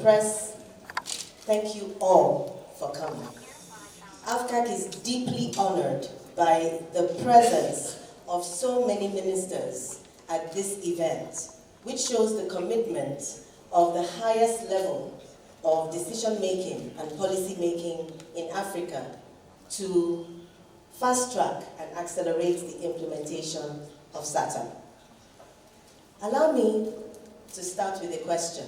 press, thank you all for coming. AFCAC is deeply honored by the presence of so many ministers at this event, which shows the commitment of the highest level of decision-making and policy-making in Africa to fast-track and accelerate the implementation of SATA. Allow me to start with a question.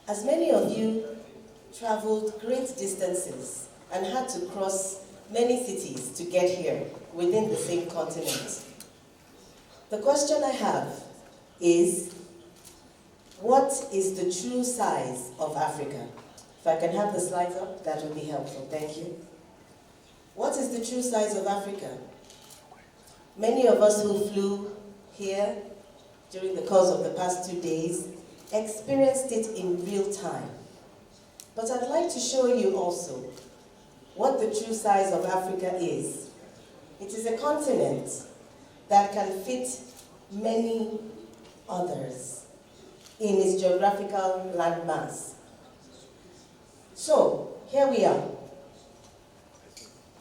As many of you traveled great distances and had to cross many cities to get here within the same continent, the question I have is, what is the true size of Africa? If I can have the slides up, that would be helpful. Thank you. What is the true size of Africa? Many of us who flew here during the course of the past 2 days experienced it in real time. But I'd like to show you also what the true size of Africa is. It is a continent that can fit many others in its geographical landmass. So, here we are.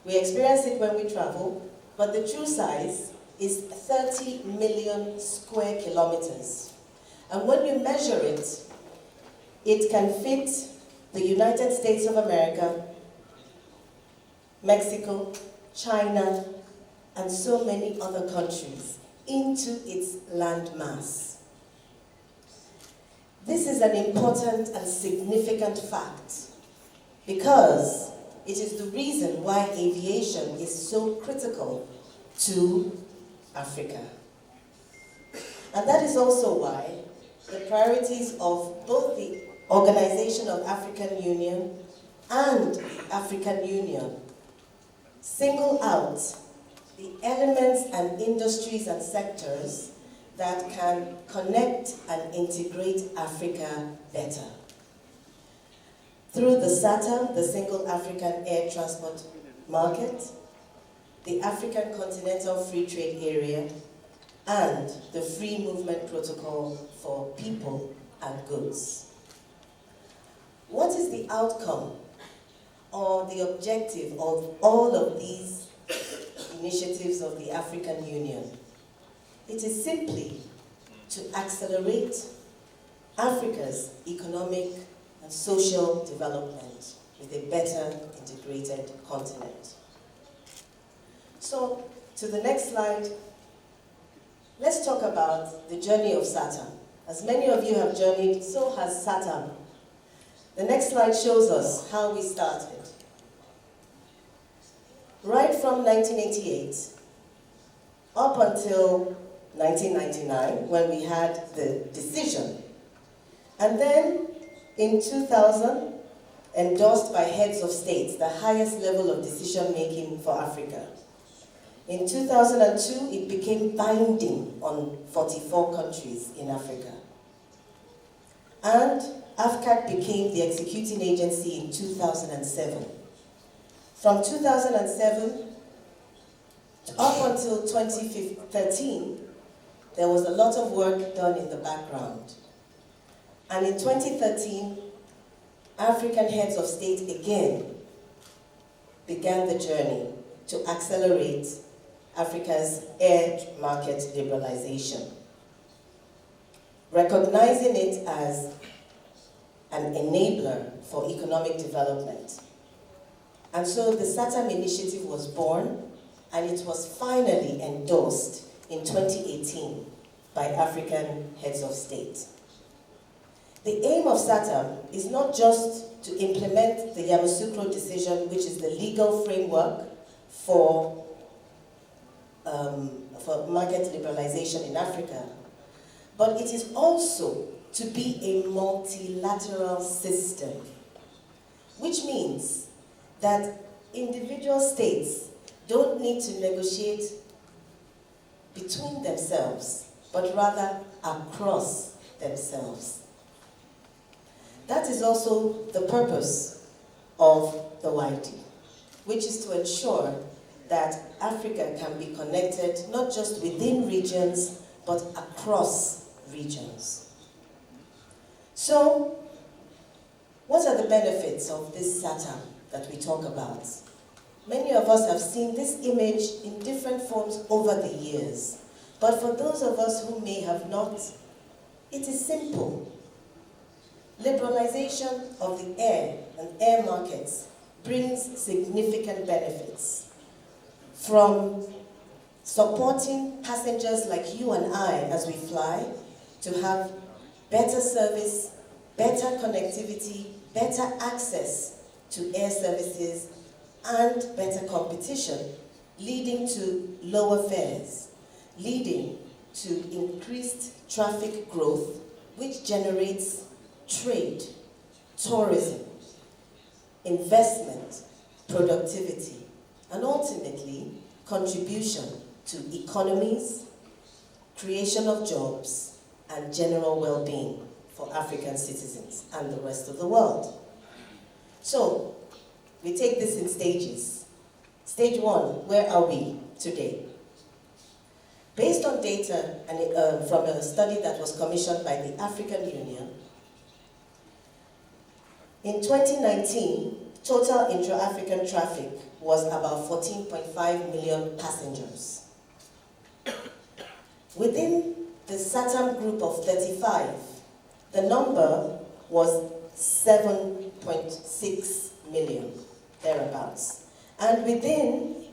We experience it when we travel, but the true size is 30 million square kilometers. And when you measure it, it can fit the United States of America, Mexico, China, and so many other countries into its landmass. This is an important and significant fact because it is the reason why aviation is so critical to Africa. And that is also why the priorities of both the Organization of African Union and the African Union single out the elements and industries and sectors that can connect and integrate Africa better. Through the SATA, the Single African Air Transport Market, the African Continental Free Trade Area, and the Free Movement Protocol for people and goods. What is the outcome or the objective of all of these initiatives of the African Union? It is simply to accelerate Africa's economic and social development with a better integrated continent. So, to the next slide, let's talk about the journey of SATA. As many of you have journeyed, so has SATA. The next slide shows us how we started. Right from 1988 up until 1999, when we had the decision. And then in 2000, endorsed by heads of states, the highest level of decision-making for Africa. In 2002, it became binding on 44 countries in Africa. And AFCAC became the executing agency in 2007. From 2007 up until 2013, there was a lot of work done in the background. And in 2013, African heads of state again began the journey to accelerate Africa's air market liberalization, recognizing it as an enabler for economic development. And so the SATAM initiative was born, and it was finally endorsed in 2018 by African heads of state. The aim of SATAM is not just to implement the Yamoussoukrou decision, which is the legal framework for market liberalization in Africa, but it is also to be a multilateral system, which means that individual states don't need to negotiate between themselves, but rather across themselves. That is also the purpose of the YD, which is to ensure that Africa can be connected not just within regions, but across regions. So, what are the benefits of this SATAM that we talk about? Many of us have seen this image in different forms over the years. But for those of us who may have not, it is simple. Liberalization of the air and air markets brings significant benefits. From supporting passengers like you and I as we fly, to have better service, better connectivity, better access to air services, and better competition, leading to lower fares, leading to increased traffic growth, which generates trade, tourism, investment, productivity, and ultimately contribution to economies, creation of jobs, and general well-being for African citizens and the rest of the world. So, we take this in stages. Stage 1, where are we today? Based on data from a study that was commissioned by the African Union, in 2019, total intra-African traffic was about 14.5 million passengers. Within the SATAM group of 35, the number was 7.6 million, thereabouts. And within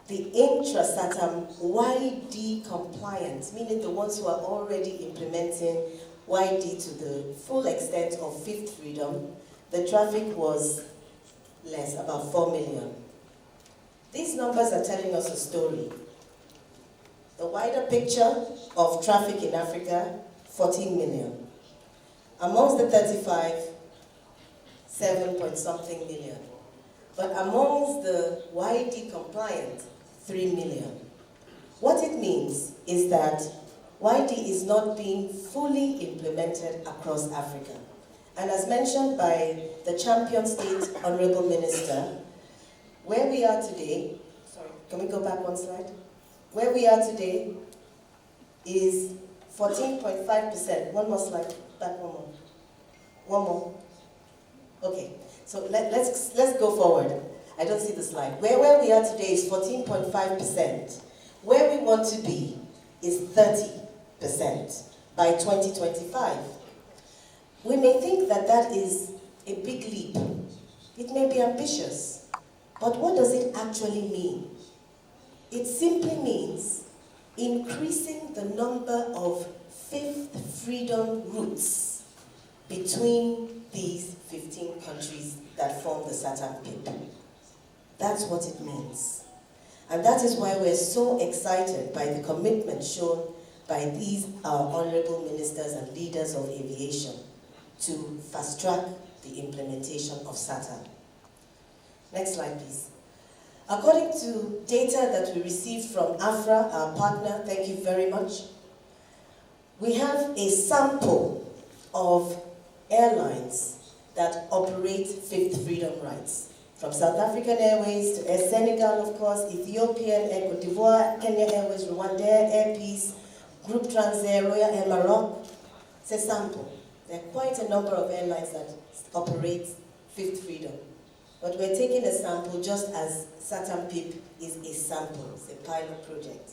the intra-SATAM YD compliant, meaning the ones who are already implementing YD to the full extent of fifth freedom, the traffic was less, about 4 million. These numbers are telling us a story. The wider picture of traffic in Africa, 14 million. Amongst the 35, 7-point-something million. But amongst the YD compliant, 3 million. What it means is that YD is not being fully implemented across Africa. And as mentioned by the champion state honorable minister, where we are today, sorry, can we go back one slide? Where we are today is 14.5%. One more slide, back one more. One more. Okay, so let's go forward. I don't see the slide. Where we are today is 14.5%. Where we want to be is 30% by 2025. We may think that that is a big leap. It may be ambitious, but what does it actually mean? It simply means increasing the number of fifth freedom routes between these 15 countries that form the SATAM PIP. That's what it means. And that is why we're so excited by the commitment shown by these honorable ministers and leaders of aviation to fast-track the implementation of SATAM. Next slide, please. According to data that we received from AFRA, our partner, thank you very much, we have a sample of airlines that operate fifth freedom rights. From South African Airways to Air Senegal, of course, Ethiopian, Air Cote d'Ivoire, Kenya Airways, Rwanda Air Peace, Group Transair, Royal Air Maroc. It's a sample. There are quite a number of airlines that operate fifth freedom. But we're taking a sample just as SATAM PIP is a sample, it's a pilot project.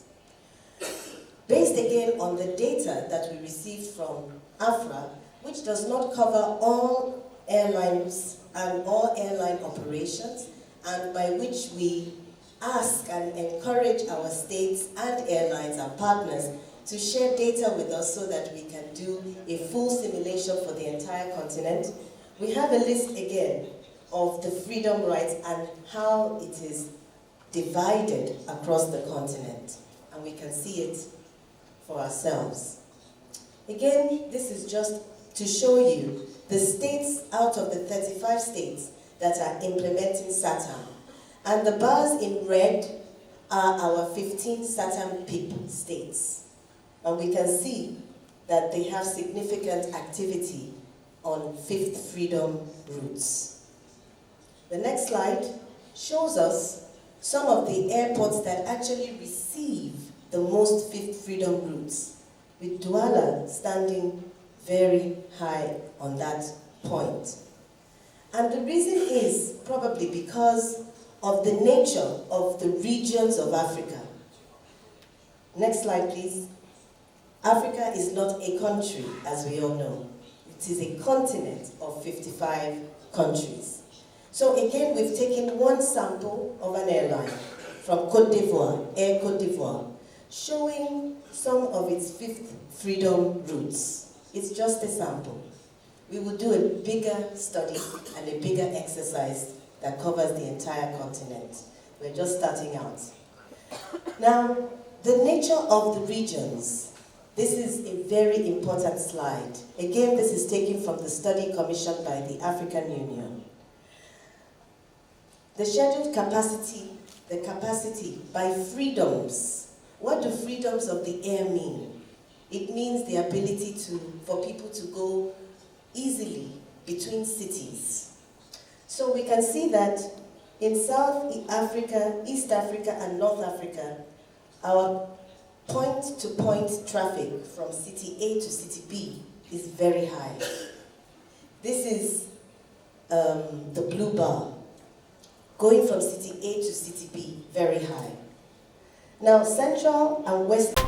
Based again on the data that we received from AFRA, which does not cover all airlines and all airline operations, and by which we ask and encourage our states and airlines and partners to share data with us so that we can do a full simulation for the entire continent. We have a list again of the freedom rights and how it is divided across the continent. And we can see it for ourselves. Again, this is just to show you the states out of the 35 states that are implementing SATAM. And the bars in red are our 15 SATAM PIP states. And we can see that they have significant activity on fifth freedom routes. The next slide shows us some of the airports that actually receive the most fifth freedom routes, with Douala standing very high on that point. And the reason is probably because of the nature of the regions of Africa. Next slide, please. Africa is not a country, as we all know. It is a continent of 55 countries. So again, we've taken one sample of an airline from Côte d'Ivoire, Air Côte d'Ivoire, showing some of its fifth freedom routes. It's just a sample. We will do a bigger study and a bigger exercise that covers the entire continent. We're just starting out. Now, the nature of the regions. This is a very important slide. Again, this is taken from the study commissioned by the African Union. The scheduled capacity, the capacity by freedoms. What do freedoms of the air mean? It means the ability for people to go easily between cities. So we can see that in South Africa, East Africa, and North Africa, our point-to-point traffic from city A to city B is very high. This is the blue bar. Going from city A to city B, very high. Now, Central and West